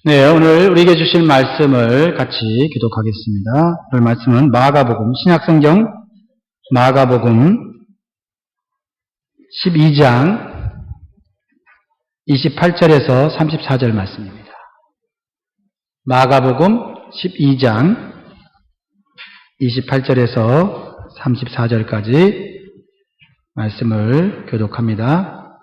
네, 오늘 우리에게 주실 말씀을 같이 기독하겠습니다. 오늘 말씀은 마가복음, 신약성경 마가복음 12장 28절에서 34절 말씀입니다. 마가복음 12장 28절에서 34절까지 말씀을 교독합니다.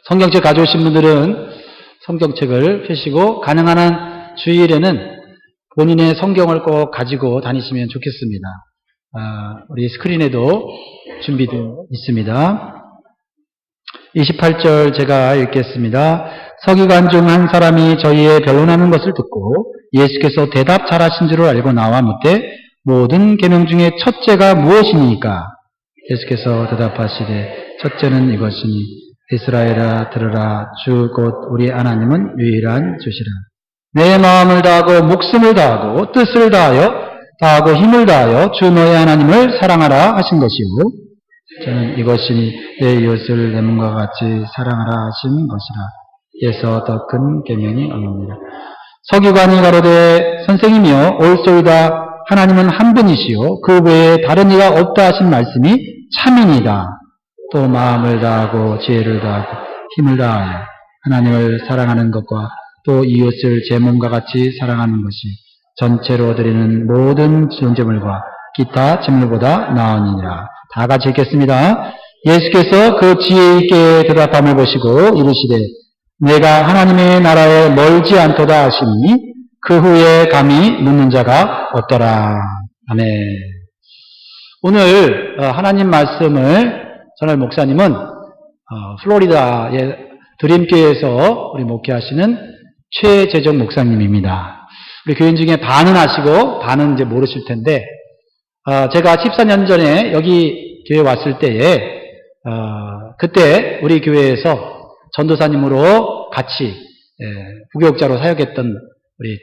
성경책 가져오신 분들은 성경책을 펴시고 가능한 한 주일에는 본인의 성경을 꼭 가지고 다니시면 좋겠습니다. 우리 스크린에도 준비되어 있습니다. 28절 제가 읽겠습니다. 서기관 중 한 사람이 저희의 변론하는 것을 듣고 예수께서 대답 잘하신 줄을 알고 나와 묻되 모든 계명 중에 첫째가 무엇이니까? 예수께서 대답하시되 첫째는 이것이니 이스라엘아 들으라. 주 곧 우리 하나님은 유일한 주시라. 내 마음을 다하고 목숨을 다하고 뜻을 다하고 힘을 다하여 주 너의 하나님을 사랑하라 하신 것이요 저는 이것이니 내 이웃을 내 몸과 같이 사랑하라 하신 것이라. 이에서 더 큰 계명이 없느니라. 서기관이 가로되 선생님이여 옳소이다. 하나님은 한 분이시요 그 외에 다른 이가 없다 하신 말씀이 참이니이다. 또 마음을 다하고 지혜를 다하고 힘을 다하여 하나님을 사랑하는 것과 또 이웃을 제 몸과 같이 사랑하는 것이 전체로 드리는 모든 존재물과 기타 제물보다 나으니라. 다 같이 읽겠습니다. 예수께서 그 지혜 있게 대답함을 보시고 이르시되 내가 하나님의 나라에 멀지 않도다 하시니 그 후에 감히 묻는 자가 없더라. 아멘. 오늘 하나님 말씀을 전할 목사님은 플로리다의 드림교회에서 우리 목회하시는 최재정 목사님입니다. 우리 교인 중에 반은 아시고 반은 이제 모르실 텐데 제가 14년 전에 여기 교회 왔을 때에 그때 우리 교회에서 전도사님으로 같이 부교육자로 사역했던 우리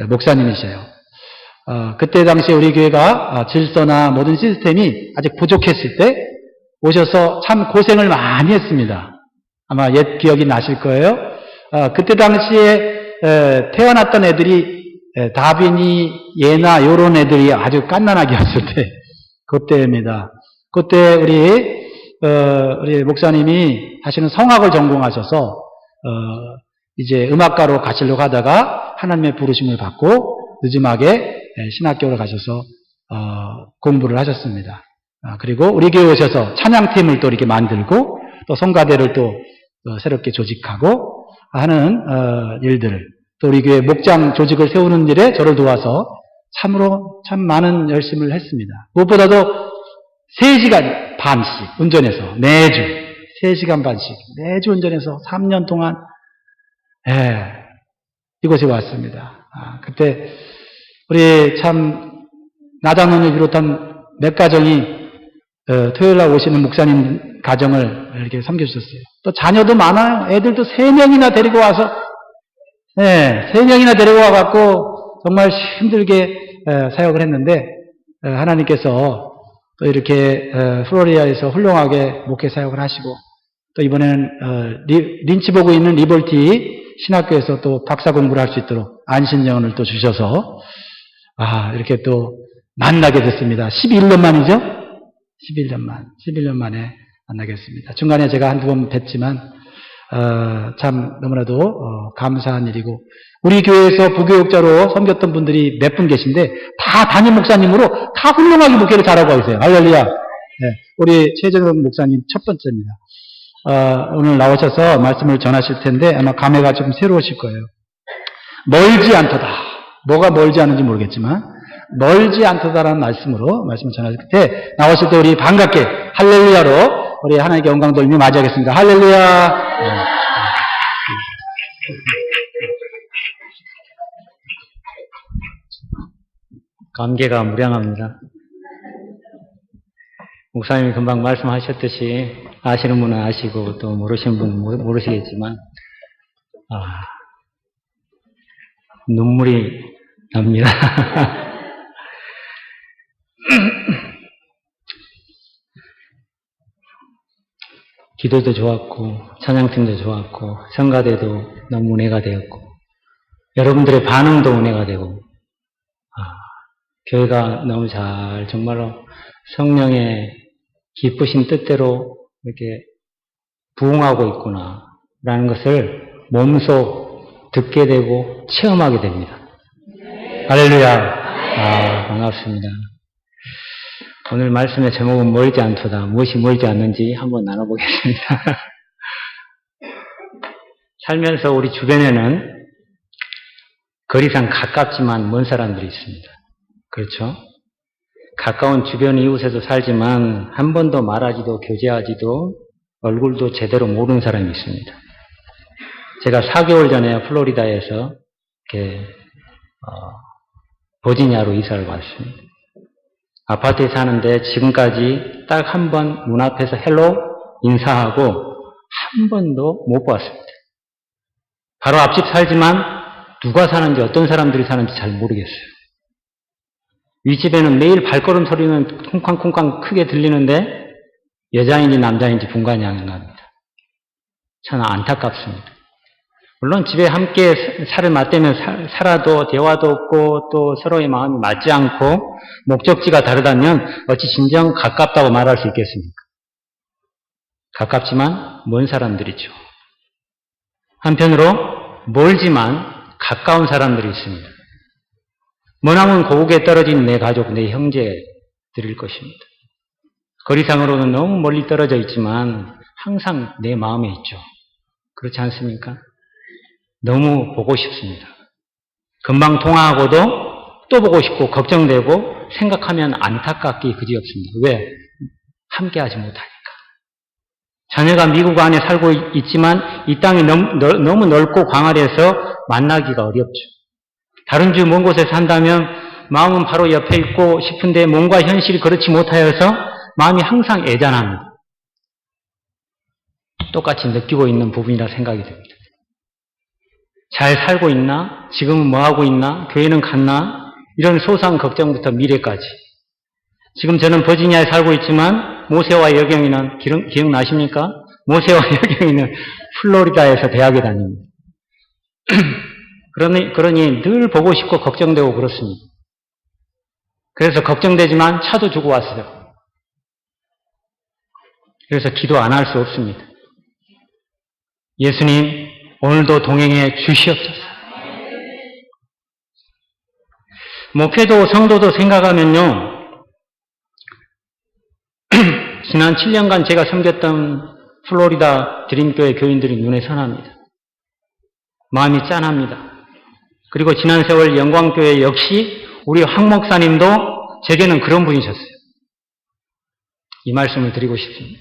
목사님이세요. 그때 당시에 우리 교회가 질서나 모든 시스템이 아직 부족했을 때 오셔서 참 고생을 많이 했습니다. 아마 옛 기억이 나실 거예요. 그때 당시에 태어났던 애들이 다빈이, 예나 요런 애들이 아주 갓난아기였을 때 그때입니다. 그때 우리 목사님이 사실은 성악을 전공하셔서 이제 음악가로 가시려고 하다가 하나님의 부르심을 받고 늦음하게 신학교를 가셔서 공부를 하셨습니다. 그리고 우리 교회 오셔서 찬양팀을 또 이렇게 만들고 또 성가대를 또 새롭게 조직하고 하는 일들을 또 우리 교회 목장 조직을 세우는 일에 저를 도와서 참으로 참 많은 열심을 했습니다. 무엇보다도 3시간 반씩 운전해서 매주 3시간 반씩 매주 운전해서 3년 동안 이곳에 왔습니다. 그때 우리 참 나장원을 비롯한 몇 가정이 토요일날 오시는 목사님 가정을 이렇게 섬겨주셨어요. 또 자녀도 많아요. 애들도 3명이나 데리고 와서 3명이나 데리고 와갖고 정말 힘들게 사역을 했는데 하나님께서 또 이렇게 플로리다에서 훌륭하게 목회 사역을 하시고 또 이번에는 린치 보고 있는 리버티 신학교에서 또 박사 공부를 할 수 있도록 안신정을 또 주셔서 이렇게 또 만나게 됐습니다. 11년 만이죠? 11년 만에 만나게 됐습니다. 중간에 제가 한두 번 뵀지만 참 너무나도 감사한 일이고 우리 교회에서 부교육자로 섬겼던 분들이 몇 분 계신데 다 담임 목사님으로 다 훌륭하게 목회를 잘하고 계세요. 할렐루야. 우리 최재정 목사님 첫 번째입니다. 오늘 나오셔서 말씀을 전하실 텐데 아마 감회가 좀 새로우실 거예요. 멀지 않도다. 뭐가 멀지 않은지 모르겠지만 멀지 않도다라는 말씀으로 말씀을 전하실 때 나오실 때 우리 반갑게 할렐루야로 우리 하나님께 영광 돌리며 맞이하겠습니다. 할렐루야. 감개가 무량합니다. 목사님이 금방 말씀하셨듯이 아시는 분은 아시고 또 모르시는 분은 모르시겠지만 눈물이 납니다. 기도도 좋았고 찬양팀도 좋았고 성가대도 너무 은혜가 되었고 여러분들의 반응도 은혜가 되고, 교회가 너무 잘 정말로 성령의 기쁘신 뜻대로 이렇게 부응하고 있구나 라는 것을 몸소 듣게 되고 체험하게 됩니다. 할렐루야. 반갑습니다. 오늘 말씀의 제목은 멀지 않도다. 무엇이 멀지 않는지 한번 나눠보겠습니다. 살면서 우리 주변에는 거리상 가깝지만 먼 사람들이 있습니다. 그렇죠? 가까운 주변 이웃에도 살지만 한 번도 말하지도 교제하지도 얼굴도 제대로 모르는 사람이 있습니다. 제가 4개월 전에 플로리다에서 이렇게 버지니아로 이사를 왔습니다. 아파트에 사는데 지금까지 딱 한 번 문 앞에서 헬로 인사하고 한 번도 못 봤습니다. 바로 앞집 살지만 누가 사는지 어떤 사람들이 사는지 잘 모르겠어요. 윗집에는 매일 발걸음 소리는 쿵쾅쿵쾅 크게 들리는데 여자인지 남자인지 분간이 안 갑니다. 참 안타깝습니다. 물론 집에 함께 살을 맞대며 살아도 대화도 없고 또 서로의 마음이 맞지 않고 목적지가 다르다면 어찌 진정 가깝다고 말할 수 있겠습니까? 가깝지만 먼 사람들이죠. 한편으로 멀지만 가까운 사람들이 있습니다. 머나먼 고국에 떨어진 내 가족, 내 형제들일 것입니다. 거리상으로는 너무 멀리 떨어져 있지만 항상 내 마음에 있죠. 그렇지 않습니까? 너무 보고 싶습니다. 금방 통화하고도 또 보고 싶고 걱정되고 생각하면 안타깝기 그지없습니다. 왜? 함께하지 못하니까. 자녀가 미국 안에 살고 있지만 이 땅이 너무 넓고 광활해서 만나기가 어렵죠. 다른 주 먼 곳에 산다면 마음은 바로 옆에 있고 싶은데 몸과 현실이 그렇지 못하여서 마음이 항상 애잔합니다. 똑같이 느끼고 있는 부분이라 생각이 됩니다. 잘 살고 있나? 지금은 뭐하고 있나? 교회는 갔나? 이런 소소한 걱정부터 미래까지. 지금 저는 버지니아에 살고 있지만 모세와 여경이는 기억나십니까? 모세와 여경이는 플로리다에서 대학에 다닙니다. 그러니 늘 보고 싶고 걱정되고 그렇습니다. 그래서 걱정되지만 차도 주고 왔어요. 그래서 기도 안 할 수 없습니다. 예수님, 오늘도 동행해 주시옵소서. 목회도 성도도 생각하면요, 지난 7년간 제가 섬겼던 플로리다 드림교회 교인들이 눈에 선합니다. 마음이 짠합니다. 그리고 지난 세월 영광교회 역시 우리 황 목사님도 제게는 그런 분이셨어요. 이 말씀을 드리고 싶습니다.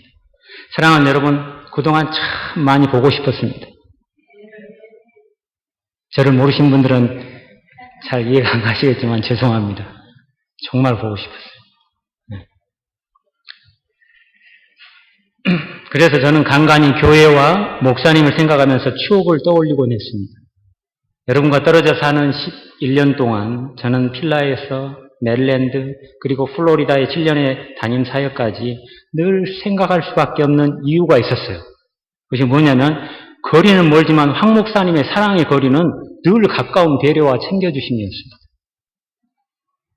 사랑하는 여러분, 그동안 참 많이 보고 싶었습니다. 저를 모르신 분들은 잘 이해가 안 가시겠지만 죄송합니다. 정말 보고 싶었어요. 네. 그래서 저는 간간히 교회와 목사님을 생각하면서 추억을 떠올리곤 했습니다. 여러분과 떨어져 사는 11년 동안 저는 필라에서 메릴랜드 그리고 플로리다의 7년의 담임 사역까지 늘 생각할 수밖에 없는 이유가 있었어요. 그것이 뭐냐면 거리는 멀지만 황 목사님의 사랑의 거리는 늘 가까운 배려와 챙겨주심이었습니다.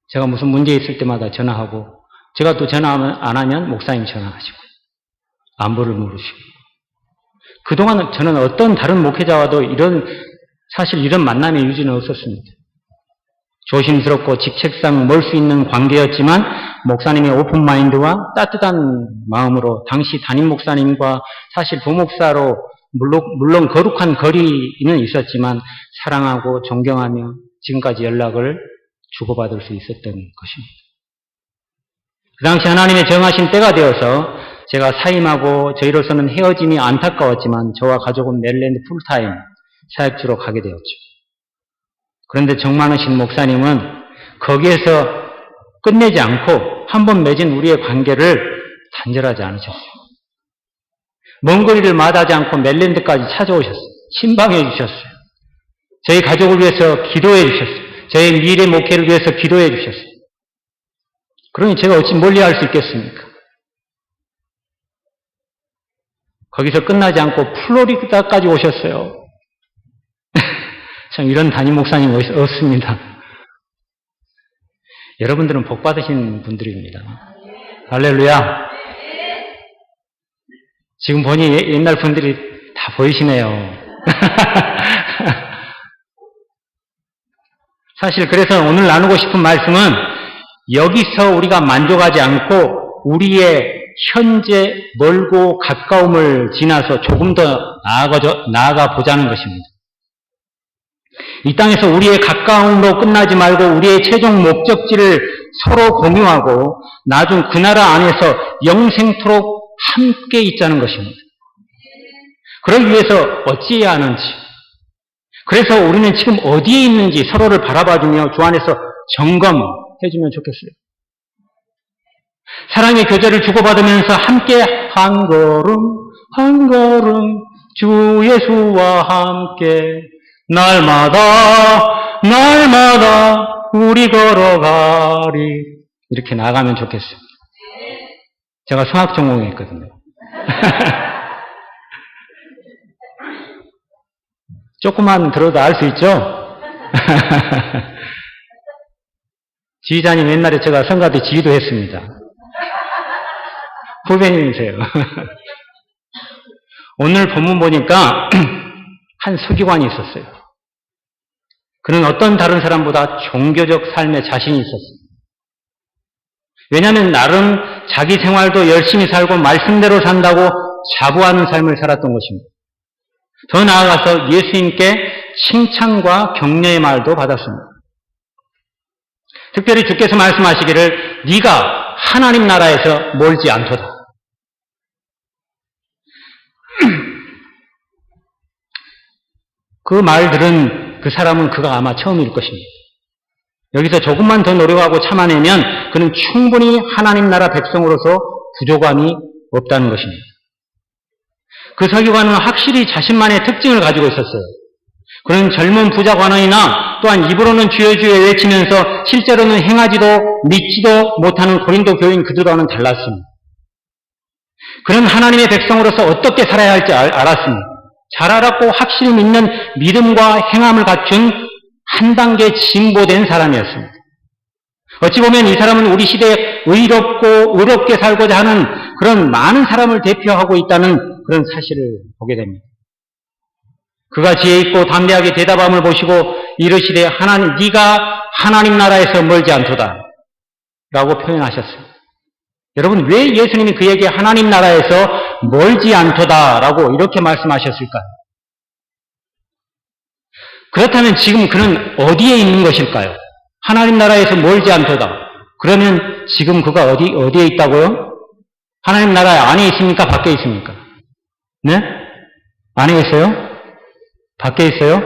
제가 무슨 문제 있을 때마다 전화하고 제가 또 전화 안 하면 목사님 전화하시고 안부를 물으시고 그동안 저는 어떤 다른 목회자와도 사실 이런 만남의 유지는 없었습니다. 조심스럽고 직책상 멀 수 있는 관계였지만 목사님의 오픈마인드와 따뜻한 마음으로 당시 담임 목사님과 사실 부목사로 물론 거룩한 거리는 있었지만 사랑하고 존경하며 지금까지 연락을 주고받을 수 있었던 것입니다. 그 당시 하나님의 정하신 때가 되어서 제가 사임하고 저희로서는 헤어짐이 안타까웠지만 저와 가족은 메릴랜드 풀타임 사역지로 가게 되었죠. 그런데 정 많으신 목사님은 거기에서 끝내지 않고 한번 맺은 우리의 관계를 단절하지 않으셨어요. 먼 거리를 마다하지 않고 메릴랜드까지 찾아오셨어요. 신방해 주셨어요. 저희 가족을 위해서 기도해 주셨어요. 저희 미래 목회를 위해서 기도해 주셨어요. 그러니 제가 어찌 멀리할 수 있겠습니까? 거기서 끝나지 않고 플로리다까지 오셨어요. 참 이런 담임 목사님 없습니다. 여러분들은 복 받으신 분들입니다. 할렐루야. 지금 보니 옛날 분들이 다 보이시네요. 사실 그래서 오늘 나누고 싶은 말씀은 여기서 우리가 만족하지 않고 우리의 현재 멀고 가까움을 지나서 조금 더 나아가 보자는 것입니다. 이 땅에서 우리의 가까움으로 끝나지 말고 우리의 최종 목적지를 서로 공유하고 나중 그 나라 안에서 영생토록 함께 있자는 것입니다. 그러기 위해서 어찌해야 하는지, 그래서 우리는 지금 어디에 있는지 서로를 바라봐주며 주 안에서 점검해주면 좋겠어요. 사랑의 교제를 주고받으면서 함께 한 걸음 한 걸음 주 예수와 함께 날마다 우리 걸어가리, 이렇게 나가면 좋겠어요. 제가 성악 전공했거든요. 조금만 들어도 알 수 있죠? 지휘자님 옛날에 제가 성가대 지휘도 했습니다. 후배님이세요. 오늘 본문 보니까 한 서기관이 있었어요. 그는 어떤 다른 사람보다 종교적 삶에 자신이 있었어요. 왜냐하면 나름 자기 생활도 열심히 살고 말씀대로 산다고 자부하는 삶을 살았던 것입니다. 더 나아가서 예수님께 칭찬과 격려의 말도 받았습니다. 특별히 주께서 말씀하시기를 네가 하나님 나라에서 멀지 않도다. 그 말들은 그 사람은 그가 아마 처음일 것입니다. 여기서 조금만 더 노력하고 참아내면 그는 충분히 하나님 나라 백성으로서 부족함이 없다는 것입니다. 그 서기관은 확실히 자신만의 특징을 가지고 있었어요. 그는 젊은 부자 관원이나 또한 입으로는 주여 주여 외치면서 실제로는 행하지도 믿지도 못하는 고린도 교인 그들과는 달랐습니다. 그는 하나님의 백성으로서 어떻게 살아야 할지 알았습니다. 잘 알았고 확실히 믿는 믿음과 행함을 갖춘 한 단계 진보된 사람이었습니다. 어찌 보면 이 사람은 우리 시대에 의롭게 살고자 하는 그런 많은 사람을 대표하고 있다는 그런 사실을 보게 됩니다. 그가 지혜 있고 담대하게 대답함을 보시고 이르시되 네가 하나님 나라에서 멀지 않도다 라고 표현하셨어요. 여러분, 왜 예수님이 그에게 하나님 나라에서 멀지 않도다 라고 이렇게 말씀하셨을까요? 그렇다면 지금 그는 어디에 있는 것일까요? 하나님 나라에서 멀지 않도다. 그러면 지금 그가 어디에 있다고요? 하나님 나라 안에 있습니까? 밖에 있습니까? 네? 안에 있어요? 밖에 있어요?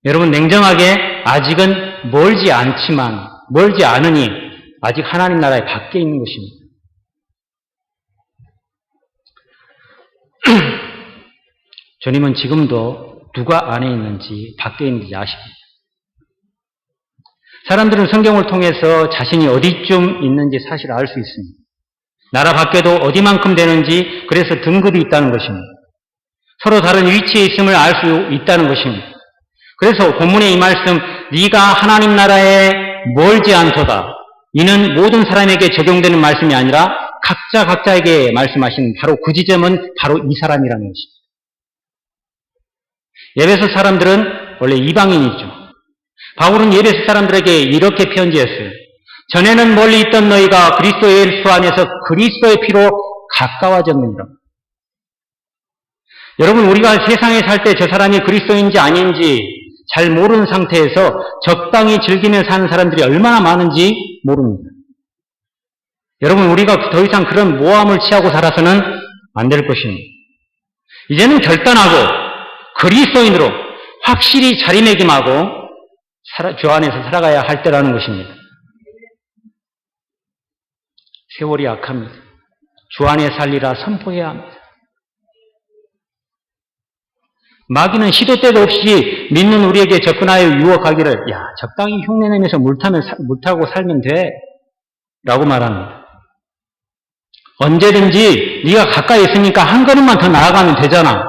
여러분, 냉정하게 아직은 멀지 않으니 아직 하나님 나라의 밖에 있는 것입니다. 주님은 지금도 누가 안에 있는지 밖에 있는지 아십니다. 사람들은 성경을 통해서 자신이 어디쯤 있는지 사실 알 수 있습니다. 나라 밖에도 어디만큼 되는지, 그래서 등급이 있다는 것입니다. 서로 다른 위치에 있음을 알 수 있다는 것입니다. 그래서 본문의 이 말씀, 네가 하나님 나라에 멀지 않도다. 이는 모든 사람에게 적용되는 말씀이 아니라 각자에게 말씀하시는 바로 그 지점은 바로 이 사람이라는 것입니다. 에베소 사람들은 원래 이방인이죠. 바울은 에베소 사람들에게 이렇게 편지했어요. 전에는 멀리 있던 너희가 그리스도 예수 안에서 그리스도의 피로 가까워졌느니라. 여러분, 우리가 세상에 살 때 저 사람이 그리스도인지 아닌지 잘 모르는 상태에서 적당히 즐기며 사는 사람들이 얼마나 많은지 모릅니다. 여러분, 우리가 더 이상 그런 모함을 취하고 살아서는 안 될 것입니다. 이제는 결단하고 그리스도인으로 확실히 자리매김하고 주 안에서 살아가야 할 때라는 것입니다. 세월이 약합니다. 주 안에 살리라 선포해야 합니다. 마귀는 시도 때도 없이 믿는 우리에게 접근하여 유혹하기를 적당히 흉내내면서 물 타고 살면 돼 라고 말합니다. 언제든지 네가 가까이 있으니까 한 걸음만 더 나아가면 되잖아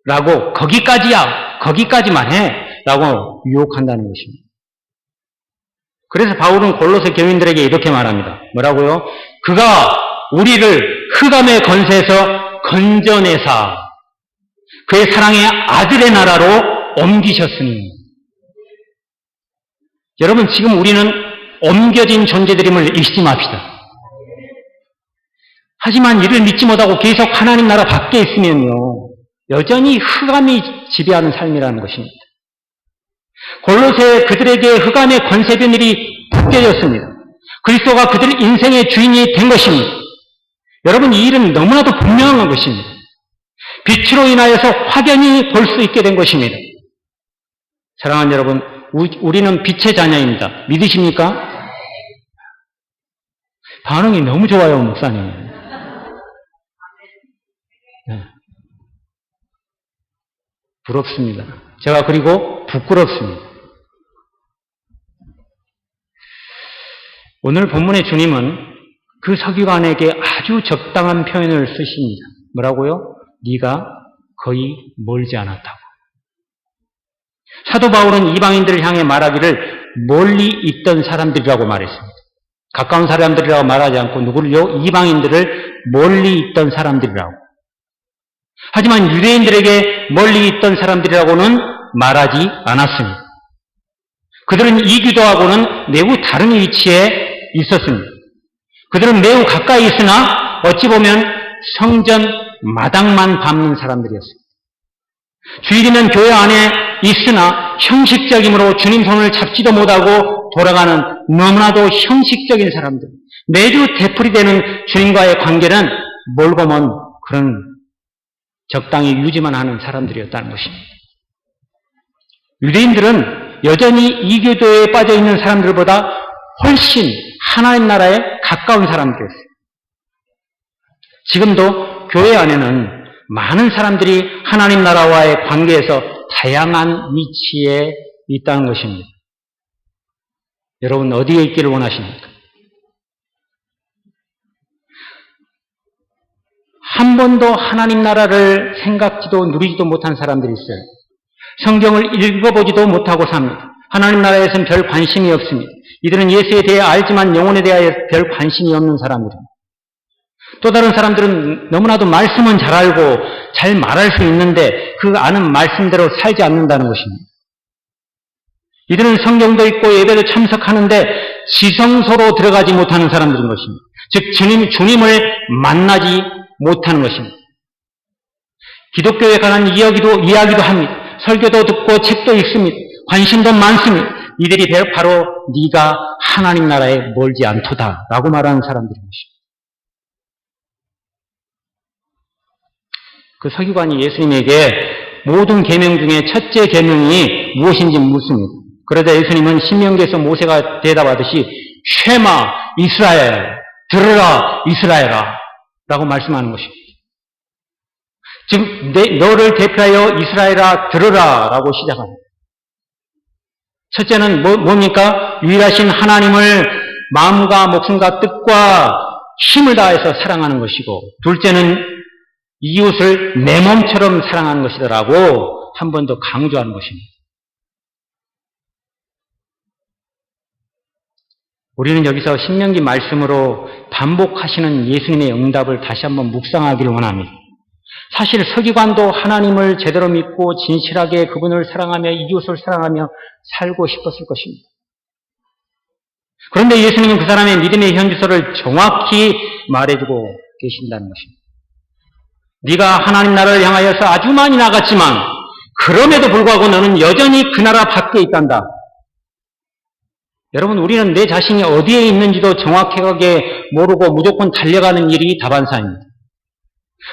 라고, 거기까지야, 거기까지만 해. 라고 유혹한다는 것입니다. 그래서 바울은 골로새 교인들에게 이렇게 말합니다. 뭐라고요? 그가 우리를 흑암의 권세에서 건져내사 그의 사랑의 아들의 나라로 옮기셨으니. 여러분, 지금 우리는 옮겨진 존재들임을 잊지 맙시다. 하지만 이를 믿지 못하고 계속 하나님 나라 밖에 있으면요, 여전히 흑암이 지배하는 삶이라는 것입니다. 골로새 그들에게 흑암의 권세된 일이 벗겨졌습니다. 그리스도가 그들 인생의 주인이 된 것입니다. 여러분, 이 일은 너무나도 분명한 것입니다. 빛으로 인하여서 확연히 볼 수 있게 된 것입니다. 사랑하는 여러분, 우리는 빛의 자녀입니다. 믿으십니까? 반응이 너무 좋아요, 목사님. 네. 부럽습니다. 제가 그리고 부끄럽습니다. 오늘 본문의 주님은 그 서기관에게 아주 적당한 표현을 쓰십니다. 뭐라고요? 네가 거의 멀지 않았다고. 사도 바울은 이방인들을 향해 말하기를 멀리 있던 사람들이라고 말했습니다. 가까운 사람들이라고 말하지 않고 누구를요? 이방인들을 멀리 있던 사람들이라고. 하지만 유대인들에게 멀리 있던 사람들이라고는 말하지 않았습니다. 그들은 이기도하고는 매우 다른 위치에 있었습니다. 그들은 매우 가까이 있으나 어찌 보면 성전 마당만 밟는 사람들이었습니다. 주일이면 교회 안에 있으나 형식적임으로 주님 손을 잡지도 못하고 돌아가는 너무나도 형식적인 사람들. 매주 되풀이되는 주님과의 관계는 멀고 먼 그런 적당히 유지만 하는 사람들이었다는 것입니다. 유대인들은 여전히 이교도에 빠져있는 사람들보다 훨씬 하나님 나라에 가까운 사람들이었어요. 지금도 교회 안에는 많은 사람들이 하나님 나라와의 관계에서 다양한 위치에 있다는 것입니다. 여러분, 어디에 있기를 원하십니까? 한 번도 하나님 나라를 생각지도 누리지도 못한 사람들이 있어요. 성경을 읽어보지도 못하고 삽니다. 하나님 나라에서는 별 관심이 없습니다. 이들은 예수에 대해 알지만 영혼에 대하여 별 관심이 없는 사람들입니다. 또 다른 사람들은 너무나도 말씀은 잘 알고 잘 말할 수 있는데 그 아는 말씀대로 살지 않는다는 것입니다. 이들은 성경도 읽고 예배도 참석하는데 지성소로 들어가지 못하는 사람들인 것입니다. 즉 주님을 만나지 못하는 것입니다. 기독교에 관한 이야기도 합니다. 설교도 듣고 책도 읽습니다. 관심도 많습니다. 이들이 바로 네가 하나님 나라에 멀지 않도다 라고 말하는 사람들인 것입니다. 그 서기관이 예수님에게 모든 계명 중에 첫째 계명이 무엇인지 묻습니다. 그러자 예수님은 신명기에서 모세가 대답하듯이 쉐마 이스라엘, 들으라 이스라엘아 라고 말씀하는 것입니다. 즉 너를 대표하여 이스라엘아 들으라 라고 시작합니다. 첫째는 뭡니까? 유일하신 하나님을 마음과 목숨과 뜻과 힘을 다해서 사랑하는 것이고, 둘째는 이웃을 내 몸처럼 사랑하는 것이더라고 한 번 더 강조하는 것입니다. 우리는 여기서 신명기 말씀으로 반복하시는 예수님의 응답을 다시 한번 묵상하기를 원합니다. 사실 서기관도 하나님을 제대로 믿고 진실하게 그분을 사랑하며 이웃을 사랑하며 살고 싶었을 것입니다. 그런데 예수님은 그 사람의 믿음의 현주소를 정확히 말해주고 계신다는 것입니다. 네가 하나님 나라를 향하여서 아주 많이 나갔지만 그럼에도 불구하고 너는 여전히 그 나라 밖에 있단다. 여러분, 우리는 내 자신이 어디에 있는지도 정확하게 모르고 무조건 달려가는 일이 다반사입니다.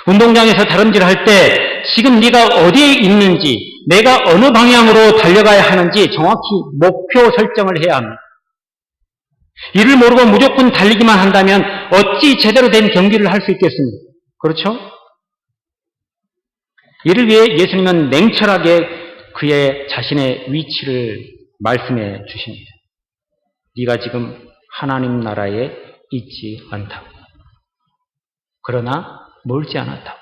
운동장에서 다름질할 때 지금 네가 어디에 있는지, 내가 어느 방향으로 달려가야 하는지 정확히 목표 설정을 해야 합니다. 이를 모르고 무조건 달리기만 한다면 어찌 제대로 된 경기를 할 수 있겠습니까? 그렇죠? 이를 위해 예수님은 냉철하게 그의 자신의 위치를 말씀해 주십니다. 네가 지금 하나님 나라에 있지 않다고. 그러나 멀지 않았다고.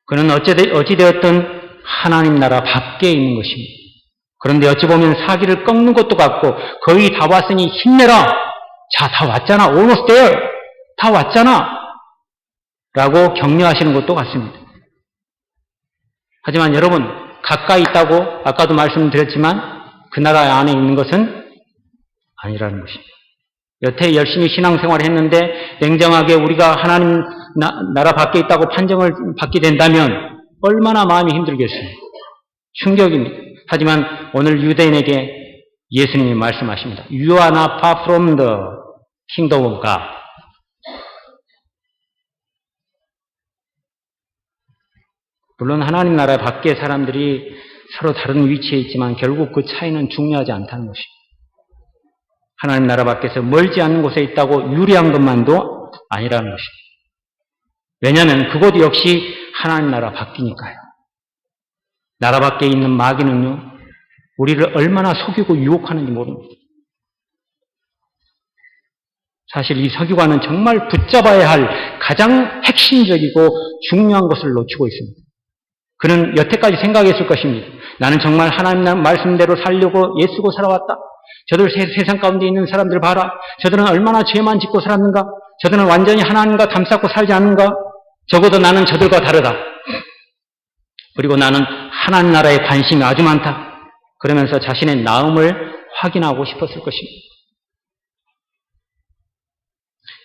그는 어찌되었든 하나님 나라 밖에 있는 것입니다. 그런데 어찌 보면 사기를 꺾는 것도 같고 거의 다 왔으니 힘내라. 자, 다 왔잖아. almost there. 다 왔잖아. 라고 격려하시는 것도 같습니다. 하지만 여러분, 가까이 있다고 아까도 말씀드렸지만 그 나라 안에 있는 것은 아니라는 것입니다. 여태 열심히 신앙생활을 했는데 냉정하게 우리가 하나님 나라 밖에 있다고 판정을 받게 된다면 얼마나 마음이 힘들겠어요. 충격입니다. 하지만 오늘 유대인에게 예수님이 말씀하십니다. You are not far from the kingdom of God. 물론 하나님 나라 밖의 사람들이 서로 다른 위치에 있지만 결국 그 차이는 중요하지 않다는 것입니다. 하나님 나라 밖에서 멀지 않은 곳에 있다고 유리한 것만도 아니라는 것입니다. 왜냐하면 그곳 역시 하나님 나라 밖이니까요. 나라 밖에 있는 마귀는요, 우리를 얼마나 속이고 유혹하는지 모릅니다. 사실 이 서기관은 정말 붙잡아야 할 가장 핵심적이고 중요한 것을 놓치고 있습니다. 그는 여태까지 생각했을 것입니다. 나는 정말 하나님 말씀대로 살려고 애쓰고 살아왔다. 저들 세상 가운데 있는 사람들 봐라. 저들은 얼마나 죄만 짓고 살았는가. 저들은 완전히 하나님과 담쌓고 살지 않는가. 적어도 나는 저들과 다르다. 그리고 나는 하나님 나라에 관심이 아주 많다. 그러면서 자신의 나음을 확인하고 싶었을 것입니다.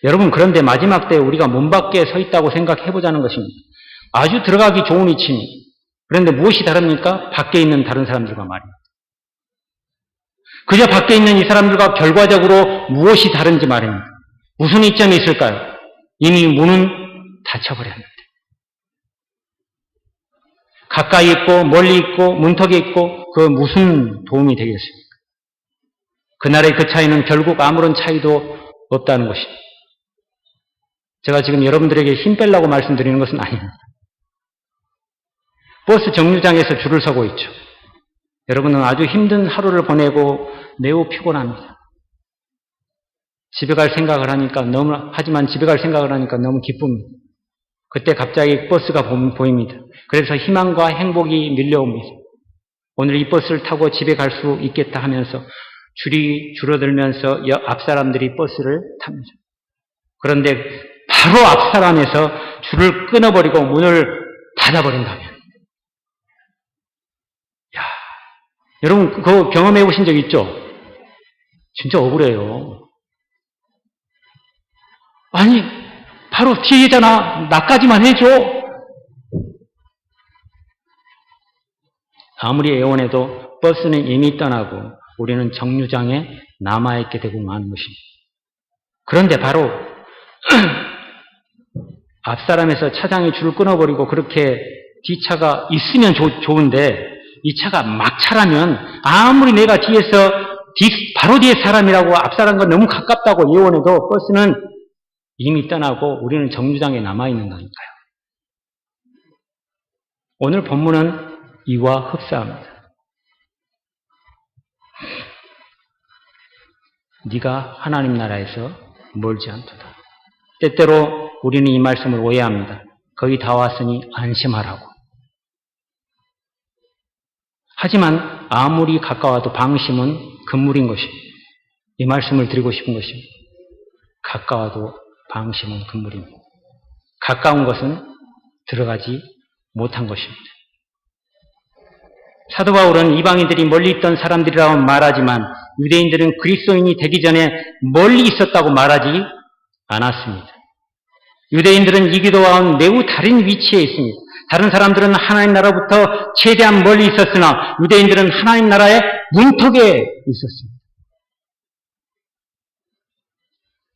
여러분, 그런데 마지막 때에 우리가 문 밖에 서 있다고 생각해보자는 것입니다. 아주 들어가기 좋은 위치입니다. 그런데 무엇이 다릅니까? 밖에 있는 다른 사람들과 말입니다. 그저 밖에 있는 이 사람들과 결과적으로 무엇이 다른지 말입니다. 무슨 이점이 있을까요? 이미 문은 닫혀버렸는데. 가까이 있고 멀리 있고 문턱에 있고 그 무슨 도움이 되겠습니까? 그날의 그 차이는 결국 아무런 차이도 없다는 것입니다. 제가 지금 여러분들에게 힘 빼려고 말씀드리는 것은 아닙니다. 버스 정류장에서 줄을 서고 있죠. 여러분은 아주 힘든 하루를 보내고 매우 피곤합니다. 집에 갈 생각을 하니까 하지만 집에 갈 생각을 하니까 너무 기쁩니다. 그때 갑자기 버스가 보입니다. 그래서 희망과 행복이 밀려옵니다. 오늘 이 버스를 타고 집에 갈 수 있겠다 하면서 줄이 줄어들면서 앞 사람들이 버스를 탑니다. 그런데 바로 앞 사람에서 줄을 끊어버리고 문을 닫아버린다면, 여러분 그거 경험해 보신 적 있죠? 진짜 억울해요. 아니 바로 뒤에잖아. 나까지만 해줘. 아무리 애원해도 버스는 이미 떠나고 우리는 정류장에 남아있게 되고 마는 것입니다. 그런데 바로 앞사람에서 차장이 줄을 끊어버리고 그렇게 뒷차가 있으면 좋은데 이 차가 막차라면 아무리 내가 뒤에서 바로 뒤에 사람이라고 앞사람과 너무 가깝다고 예원해도 버스는 이미 떠나고 우리는 정류장에 남아있는다니까요. 오늘 본문은 이와 흡사합니다. 네가 하나님 나라에서 멀지 않도다. 때때로 우리는 이 말씀을 오해합니다. 거의 다 왔으니 안심하라고. 하지만 아무리 가까워도 방심은 금물인 것입니다. 이 말씀을 드리고 싶은 것입니다. 가까워도 방심은 금물입니다. 가까운 것은 들어가지 못한 것입니다. 사도 바울은 이방인들이 멀리 있던 사람들이라고 말하지만 유대인들은 그리스도인이 되기 전에 멀리 있었다고 말하지 않았습니다. 유대인들은 이 기도와는 매우 다른 위치에 있습니다. 다른 사람들은 하나님 나라부터 최대한 멀리 있었으나 유대인들은 하나님 나라의 문턱에 있었습니다.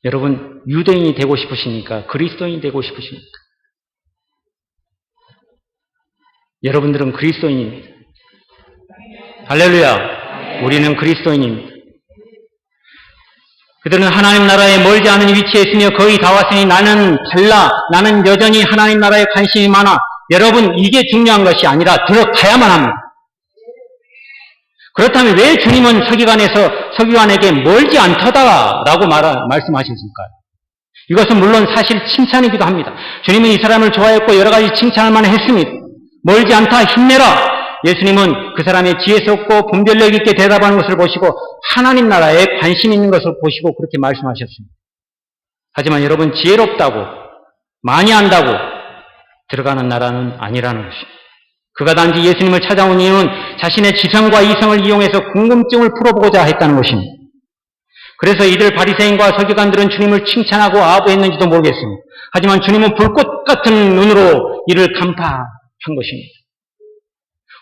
여러분, 유대인이 되고 싶으십니까? 그리스도인이 되고 싶으십니까? 여러분들은 그리스도인입니다. 할렐루야! 우리는 그리스도인입니다. 그들은 하나님 나라에 멀지 않은 위치에 있으며 거의 다 왔으니 나는 달라. 나는 여전히 하나님 나라에 관심이 많아. 여러분, 이게 중요한 것이 아니라 들어가야만 합니다. 그렇다면 왜 주님은 서기관에게 멀지 않다라고 말씀하셨을까요? 이것은 물론 사실 칭찬이기도 합니다. 주님은 이 사람을 좋아했고 여러 가지 칭찬할 만한 했습니다. 멀지 않다, 힘내라. 예수님은 그 사람의 지혜스럽고 분별력 있게 대답하는 것을 보시고 하나님 나라에 관심 있는 것을 보시고 그렇게 말씀하셨습니다. 하지만 여러분, 지혜롭다고 많이 안다고 들어가는 나라는 아니라는 것입니다. 그가 단지 예수님을 찾아온 이유는 자신의 지성과 이성을 이용해서 궁금증을 풀어보고자 했다는 것입니다. 그래서 이들 바리새인과 서기관들은 주님을 칭찬하고 아부했는지도 모르겠습니다. 하지만 주님은 불꽃 같은 눈으로 이를 간파한 것입니다.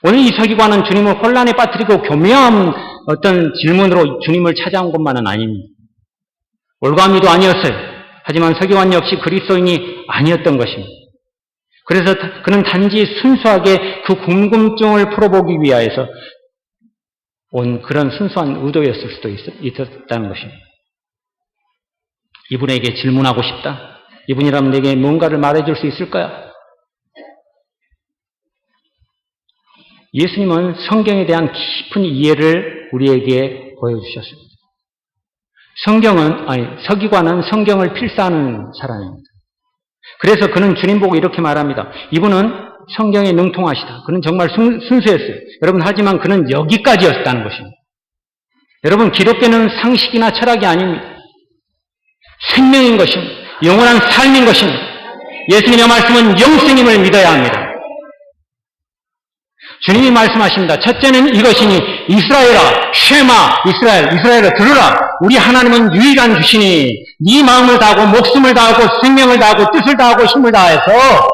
오늘 이 서기관은 주님을 혼란에 빠뜨리고 교묘한 어떤 질문으로 주님을 찾아온 것만은 아닙니다. 올가미도 아니었어요. 하지만 서기관 역시 그리스도인이 아니었던 것입니다. 그래서 그는 단지 순수하게 그 궁금증을 풀어보기 위하여서 온 그런 순수한 의도였을 수도 있었다는 것입니다. 이분에게 질문하고 싶다. 이분이라면 내게 뭔가를 말해줄 수 있을까요? 예수님은 성경에 대한 깊은 이해를 우리에게 보여주셨습니다. 서기관은 성경을 필사하는 사람입니다. 그래서 그는 주님 보고 이렇게 말합니다. 이분은 성경에 능통하시다. 그는 정말 순수했어요. 여러분, 하지만 그는 여기까지였다는 것입니다. 여러분, 기독교는 상식이나 철학이 아닙니다. 생명인 것입니다. 영원한 삶인 것입니다. 예수님의 말씀은 영생임을 믿어야 합니다. 주님이 말씀하십니다. 첫째는 이것이니 이스라엘아, 쉐마, 이스라엘아 들으라. 우리 하나님은 유일한 주시니 네 마음을 다하고 목숨을 다하고 생명을 다하고 뜻을 다하고 힘을 다해서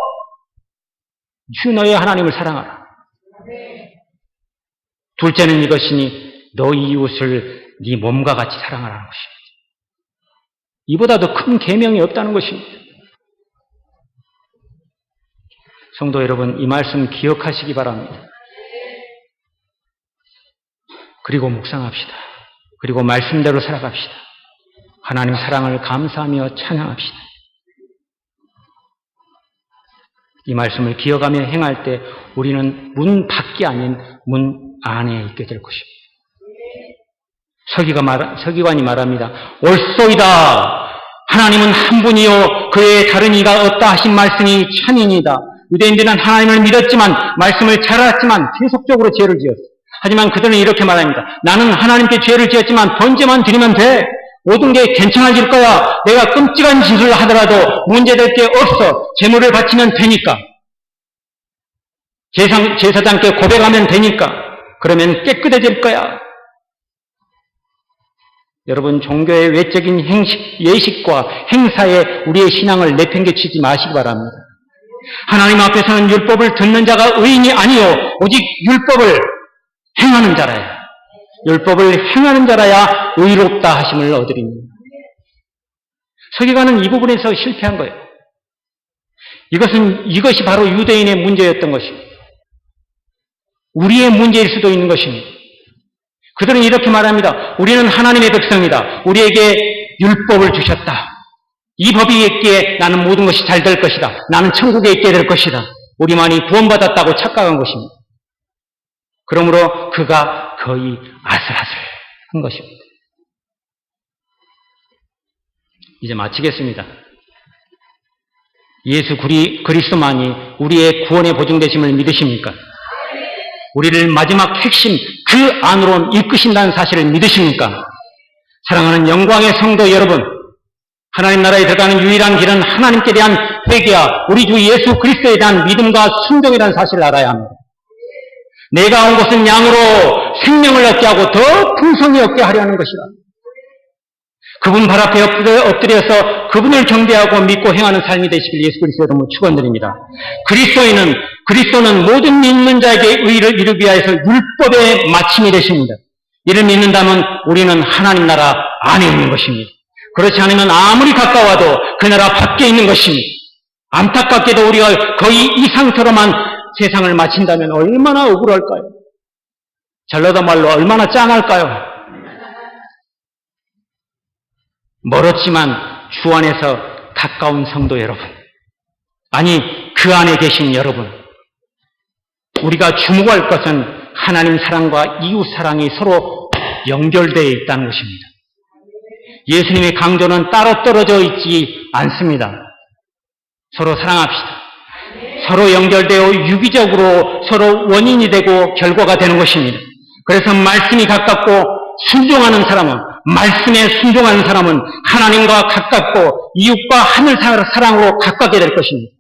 주 너의 하나님을 사랑하라. 둘째는 이것이니 너 이웃을 네 몸과 같이 사랑하라는 것입니다. 이보다 더 큰 계명이 없다는 것입니다. 성도 여러분, 이 말씀 기억하시기 바랍니다. 그리고 묵상합시다. 그리고 말씀대로 살아갑시다. 하나님 사랑을 감사하며 찬양합시다. 이 말씀을 기억하며 행할 때 우리는 문 밖이 아닌 문 안에 있게 될 것입니다. 서기관이 말합니다. 옳소이다. 하나님은 한 분이요 그 외에 다른 이가 없다 하신 말씀이 참이니이다. 유대인들은 하나님을 믿었지만 말씀을 잘 알았지만 계속적으로 죄를 지었어. 하지만 그들은 이렇게 말합니다. 나는 하나님께 죄를 지었지만 번제만 드리면 돼. 모든 게 괜찮아질 거야. 내가 끔찍한 짓을 하더라도 문제될 게 없어. 제물을 바치면 되니까. 제사장께 고백하면 되니까. 그러면 깨끗해질 거야. 여러분, 종교의 외적인 예식과 행사에 우리의 신앙을 내팽개치지 마시기 바랍니다. 하나님 앞에서는 율법을 듣는 자가 의인이 아니요 오직 율법을 행하는 자라야. 율법을 행하는 자라야 의롭다 하심을 얻으리니. 서기관은 이 부분에서 실패한 거예요. 이것이 바로 유대인의 문제였던 것입니다. 우리의 문제일 수도 있는 것입니다. 그들은 이렇게 말합니다. 우리는 하나님의 백성이다. 우리에게 율법을 주셨다. 이 법이 있기에 나는 모든 것이 잘 될 것이다. 나는 천국에 있게 될 것이다. 우리만이 구원받았다고 착각한 것입니다. 그러므로 그가 거의 아슬아슬한 것입니다. 이제 마치겠습니다. 예수 그리스도만이 우리의 구원의 보증되심을 믿으십니까? 우리를 마지막 핵심 그 안으로 이끄신다는 사실을 믿으십니까? 사랑하는 영광의 성도 여러분, 하나님 나라에 들어가는 유일한 길은 하나님께 대한 회개와 우리 주 예수 그리스도에 대한 믿음과 순종이라는 사실을 알아야 합니다. 내가 온 것은 양으로 생명을 얻게 하고 더 풍성히 얻게 하려 하는 것이다. 그분 발 앞에 엎드려서 그분을 경배하고 믿고 행하는 삶이 되시길 예수 그리스도 이름으로 축원드립니다. 그리스도는 모든 믿는 자에게 의를 이루기 위하여서 율법의 마침이 되십니다. 이를 믿는다면 우리는 하나님 나라 안에 있는 것입니다. 그렇지 않으면 아무리 가까워도 그 나라 밖에 있는 것입니다. 안타깝게도 우리가 거의 이 상태로만 세상을 마친다면 얼마나 억울할까요? 전라도 말로 얼마나 짠할까요? 멀었지만 주 안에서 가까운 성도 여러분, 아니 그 안에 계신 여러분, 우리가 주목할 것은 하나님 사랑과 이웃 사랑이 서로 연결되어 있다는 것입니다. 예수님의 강조는 따로 떨어져 있지 않습니다. 서로 사랑합시다. 서로 연결되어 유기적으로 서로 원인이 되고 결과가 되는 것입니다. 그래서 말씀이 가깝고 순종하는 사람은, 말씀에 순종하는 사람은 하나님과 가깝고 이웃과 하늘 사랑으로 가깝게 될 것입니다.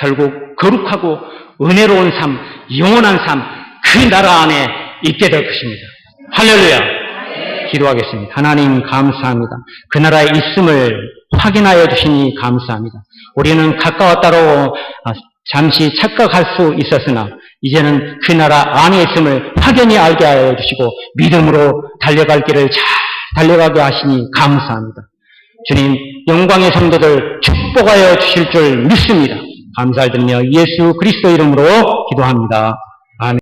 결국 거룩하고 은혜로운 삶, 영원한 삶, 그 나라 안에 있게 될 것입니다. 할렐루야. 기도하겠습니다. 하나님 감사합니다. 그 나라에 있음을 확인하여 주시니 감사합니다. 우리는 가까웠다고 잠시 착각할 수 있었으나 이제는 그 나라 안에 있음을 확연히 알게 하여 주시고 믿음으로 달려갈 길을 잘 달려가게 하시니 감사합니다. 주님, 영광의 성도들 축복하여 주실 줄 믿습니다. 감사드리며 예수 그리스도 이름으로 기도합니다. 아멘.